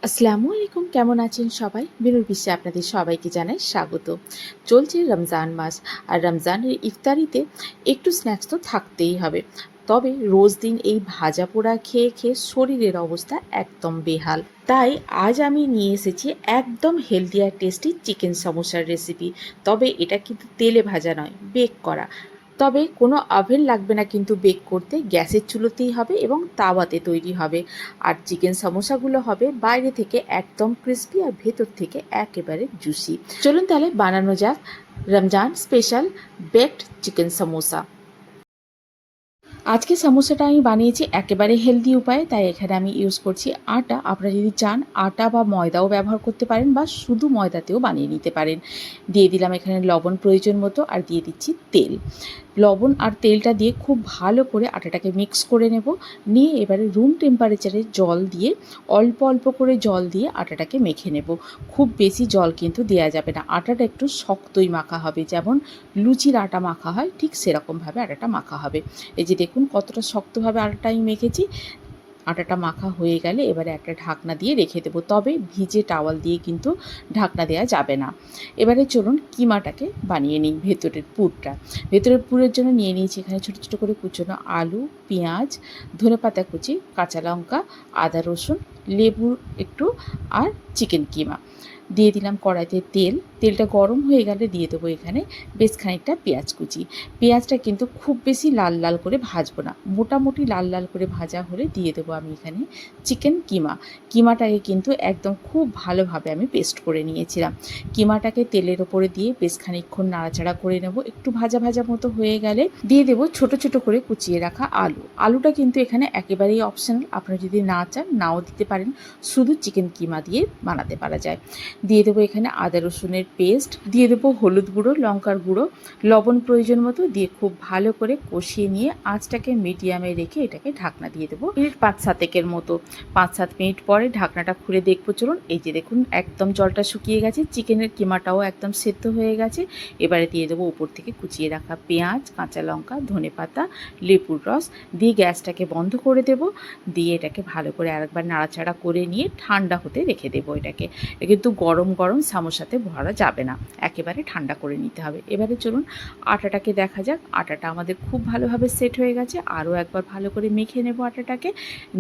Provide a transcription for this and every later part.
আসসালামু আলাইকুম, কেমন আছেন সবাই? বিনুর বিশ্বে আপনাদের সবাইকে জানাই স্বাগত। চলছে রমজান মাস, আর রমজানের ইফতারিতে একটু স্ন্যাক্স তো থাকতেই হবে। তবে রোজ দিন এই ভাজা পোড়া খেয়ে খেয়ে শরীরের অবস্থা একদম বেহাল। তাই আজ আমি নিয়ে এসেছি একদম হেলদি আর টেস্টি চিকেন সমোসার রেসিপি। তবে এটা কিন্তু তেলে ভাজা নয়, বেক করা। তবে কোনো ওভেন লাগবে না কিন্তু বেক করতে, গ্যাসের চুলোতেই হবে এবং তাওয়াতে তৈরি হবে। আর চিকেন সমোসাগুলো হবে বাইরে থেকে একদম ক্রিস্পি আর ভেতর থেকে একেবারে জুসি। চলুন তাহলে বানানো যাক Ramzan special baked chicken samosa. আজকে সমোসাটা আমি বানিয়েছি একেবারে হেলদি উপায়ে, তাই এখানে আমি ইউজ করছি আটা। আপনারা যদি চান আটা বা ময়দাও ব্যবহার করতে পারেন বা শুধু ময়দাতেও বানিয়ে নিতে পারেন। দিয়ে দিলাম এখানে লবণ প্রয়োজন মতো, আর দিয়ে দিচ্ছি তেল। লবণ আর তেলটা দিয়ে খুব ভালো করে আটাটাকে মিক্স করে নেব। নিয়ে এবারে রুম টেম্পারেচারে জল দিয়ে অল্প অল্প করে জল দিয়ে আটাটাকে মেখে নেব। খুব বেশি জল কিন্তু দেওয়া যাবে না, আটাটা একটু শক্তই মাখা হবে, যেমন লুচির আটা মাখা হয় ঠিক সেরকমভাবে আটাটা মাখা হবে। এই যে দেখুন কতটা শক্তভাবে আটাটা আমি মেখেছি। আটাটা মাখা হয়ে গেলে এবারে একটা ঢাকনা দিয়ে রেখে দেবো, তবে ভিজে টাওয়াল দিয়ে কিন্তু ঢাকনা দেওয়া যাবে না। এবারে চলুন কিমাটাকে বানিয়ে নিই। ভেতরের পুরের জন্য নিয়ে নিয়েছি এখানে ছোটো ছোটো করে কুচনো আলু, পেঁয়াজ, ধনেপাতা কুচি, কাঁচা লঙ্কা, আদা রসুন, লেবু একটু, আর চিকেন কিমা। দিয়ে দিলাম কড়াইতে তেল। তেলটা গরম হয়ে গেলে দিয়ে দেবো এখানে বেশ খানিকটা পেঁয়াজ কুচি। পেঁয়াজটা কিন্তু খুব বেশি লাল লাল করে ভাজবো না, মোটামুটি লাল লাল করে ভাজা হলে দিয়ে দেবো আমি এখানে চিকেন কিমা। কিমাটাকে কিন্তু একদম খুব ভালোভাবে আমি পেস্ট করে নিয়েছিলাম। কিমাটাকে তেলের ওপরে দিয়ে বেশ খানিকক্ষণ নাড়াচাড়া করে নেব। একটু ভাজা ভাজা মতো হয়ে গেলে দিয়ে দেবো ছোট ছোট করে কুচিয়ে রাখা আলু। আলুটা কিন্তু এখানে একেবারেই অপশনাল, আপনারা যদি না চান নাও দিতে পারেন, শুধু চিকেন কিমা দিয়ে বানাতে পারা যায়। দিয়ে দেবো এখানে আদা রসুনের পেস্ট, দিয়ে দেবো হলুদ গুঁড়ো, লঙ্কার গুঁড়ো, লবণ প্রয়োজন মতো দিয়ে খুব ভালো করে কষিয়ে নিয়ে আঁচটাকে মিডিয়ামে রেখে এটাকে ঢাকনা দিয়ে দেবো মিনিট 5-7 মতো। 5-7 মিনিট পরে ঢাকনাটা খুলে দেখবো। চলুন, এই যে দেখুন একদম জলটা শুকিয়ে গেছে, চিকেনের কিমাটাও একদম সেদ্ধ হয়ে গেছে। এবারে দিয়ে দেবো উপর থেকে কুচিয়ে রাখা পেঁয়াজ, কাঁচা লঙ্কা, ধনেপাতা, লেবুর রস দিয়ে গ্যাসটাকে বন্ধ করে দেব। দিয়ে এটাকে ভালো করে আরেকবার নাড়াচাড়া করে নিয়ে ঠান্ডা হতে রেখে দেবো। এটাকে কিন্তু গরম গরম সামোসাতে ভরা যাবে না, একেবারে ঠান্ডা করে নিতে হবে। এবারে চলুন আটাটাকে দেখা যাক। আটাটা আমাদের খুব ভালোভাবে সেট হয়ে গেছে, আরও একবার ভালো করে মেখে নেব আটাটাকে।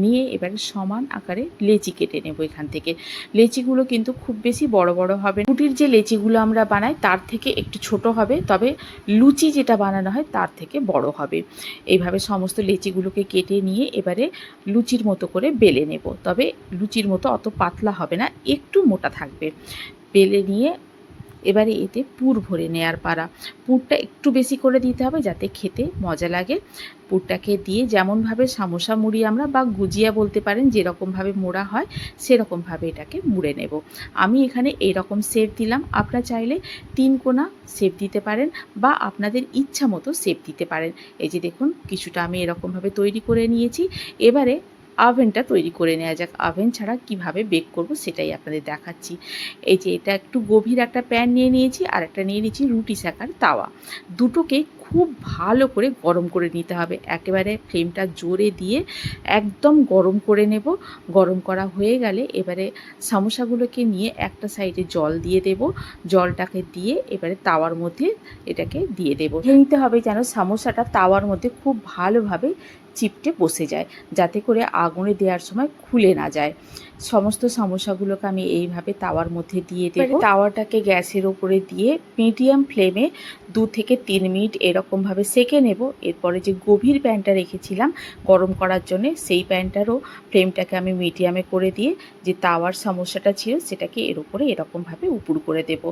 নিয়ে এবারে সমান আকারে লেচি কেটে নেব এখান থেকে। লেচিগুলো কিন্তু খুব বেশি বড় বড় হবে না, রুটির যে লেচিগুলো আমরা বানাই তার থেকে একটু ছোট হবে, তবে লুচি যেটা বানানো হয় তার থেকে বড় হবে। এইভাবে সমস্ত লেচিগুলোকে কেটে নিয়ে এবারে লুচির মতো করে বেলে নেব, তবে লুচির মতো অত পাতলা হবে না, একটু মোটা থাকবে। বেলে নিয়ে এবারে এতে পুর ভরে নেওয়ার পালা। পুরটা একটু বেশি করে দিতে হবে যাতে খেতে মজা লাগে। পুরটাকে দিয়ে যেমনভাবে সামোসা মুড়ি আমরা বা গুজিয়া বলতে পারেন, যেরকমভাবে মোড়া হয় সেরকমভাবে এটাকে মুড়ে নেব। আমি এখানে এইরকম শেপ দিলাম, আপনারা চাইলে 3 কোনা শেপ দিতে পারেন বা আপনাদের ইচ্ছা মতো শেপ দিতে পারেন। এই যে দেখুন কিছুটা আমি এরকমভাবে তৈরি করে নিয়েছি। এবারে ওভেনটা তৈরি করে নেওয়া যাক। ওভেন ছাড়া কিভাবে বেক করব সেটাই আপনাদের দেখাচ্ছি। এই যে এটা একটু গভীর একটা প্যান নিয়ে নিয়েছি, আর একটা নিয়ে নিয়েছি রুটি সেকার তাওয়া। দুটোকে খুব ভালো করে গরম করে নিতে হবে, একেবারে ফ্লেমটা জোরে দিয়ে একদম গরম করে নেব। গরম করা হয়ে গেলে এবারে সমোসাগুলোকে নিয়ে একটা সাইডে জল দিয়ে দেব। জলটাকে দিয়ে এবারে তাওয়ার মধ্যে এটাকে দিয়ে দেব। দেখে নিতে হবে যেন সমোসাটা তাওয়ার মধ্যে খুব ভালোভাবে চিপটে বসে যায়, যাতে করে আগুনে দেওয়ার সময় খুলে না যায়। সমস্ত সমোসাগুলোকে আমি এইভাবে তাওয়ার মধ্যে দিয়ে দেবো। তাওয়াটাকে গ্যাসের ওপরে দিয়ে মিডিয়াম ফ্লেমে 2 থেকে 3 মিনিট এরকমভাবে সেঁকে নেব। এরপরে যে গভীর প্যানটা রেখেছিলাম গরম করার জন্য, সেই প্যানটারও ফ্লেমটাকে আমি মিডিয়ামে করে দিয়ে যে তাওয়ার সমোসাটা ছিল সেটাকে এর উপরে এরকমভাবে উপুড় করে দেব,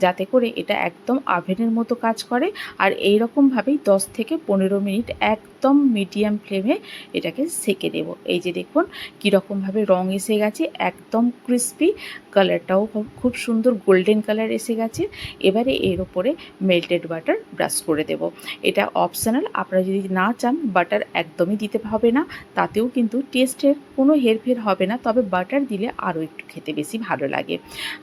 যাতে করে এটা একদম ওভেনের মতো কাজ করে। আর এই রকমভাবেই 10 থেকে 15 মিনিট একদম মিডিয়াম ফ্লেমে এটাকে সেঁকে দেব। এই যে দেখুন কীরকমভাবে রং এসে গেছে, একদম ক্রিস্পি, কালারটাও খুব সুন্দর গোল্ডেন কালার এসে গেছে। এবারে এর ওপরে মেল্টেড বাটার ব্রাশ করে দেব। এটা অপশনাল, আপনারা যদি না চান বাটার একদমই দিতে হবে না, তাতেও কিন্তু টেস্টের কোনো হেরফের হবে না, তবে বাটার দিলে আরও একটু খেতে বেশি ভালো লাগে।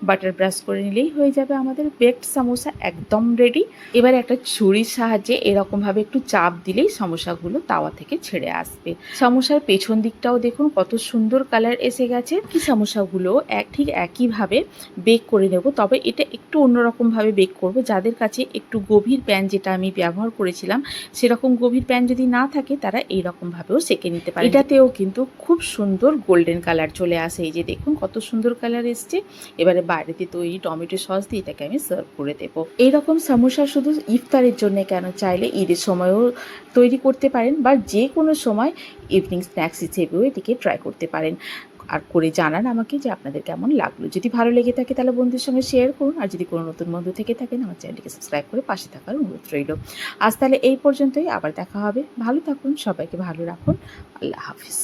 বাটার ব্রাশ করে নিলেই হয়ে যাবে আমাদের বেকড সমোসা একদম রেডি। এবারে একটা ছুরির সাহায্যে এরকমভাবে একটু চাপ দিলেই সমোসাগুলো তাওয়া থেকে ছেড়ে আসবে। সমোসার পেছন দিকটাও দেখুন কত সুন্দর কালার এসে গেছে। বাকি সমোসাগুলো ঠিক একইভাবে বেক করে নেব, তবে এটা একটু অন্যরকমভাবে বেক করব। যাদের কাছে একটু গভীর প্যান, যেটা আমি ব্যবহার করেছিলাম সেরকম গভীর প্যান যদি না থাকে, তারা এইরকমভাবেও সেঁকে নিতে পারে। এটাতেও কিন্তু খুব সুন্দর গোল্ডেন কালার চলে আসে। এই যে দেখুন কত সুন্দর কালার এসছে। এবারে বাইরেতে তৈরি টমেটো সস দিয়ে এটাকে আমি সার্ভ করে দেবো। এইরকম সমোসা শুধু ইফতারের জন্য কেন, চাইলে ঈদের সময়ও তৈরি করতে পারেন বা যে কোনো সময় ইভিনিং স্ন্যাক্স হিসেবেও এটিকে ট্রাই করতে পারেন। আর করে জানান আমাকে যে আপনাদের কেমন লাগলো। যদি ভালো লেগে থাকে তাহলে বন্ধুদের সঙ্গে শেয়ার করুন, আর যদি কোনো নতুন বন্ধু থেকে থাকেন আমার চ্যানেলটিকে সাবস্ক্রাইব করে পাশে থাকার অনুরোধ রইল। আজ তাহলে এই পর্যন্তই, আবার দেখা হবে। ভালো থাকুন, সবাইকে ভালো রাখুন। আল্লাহ হাফিজ।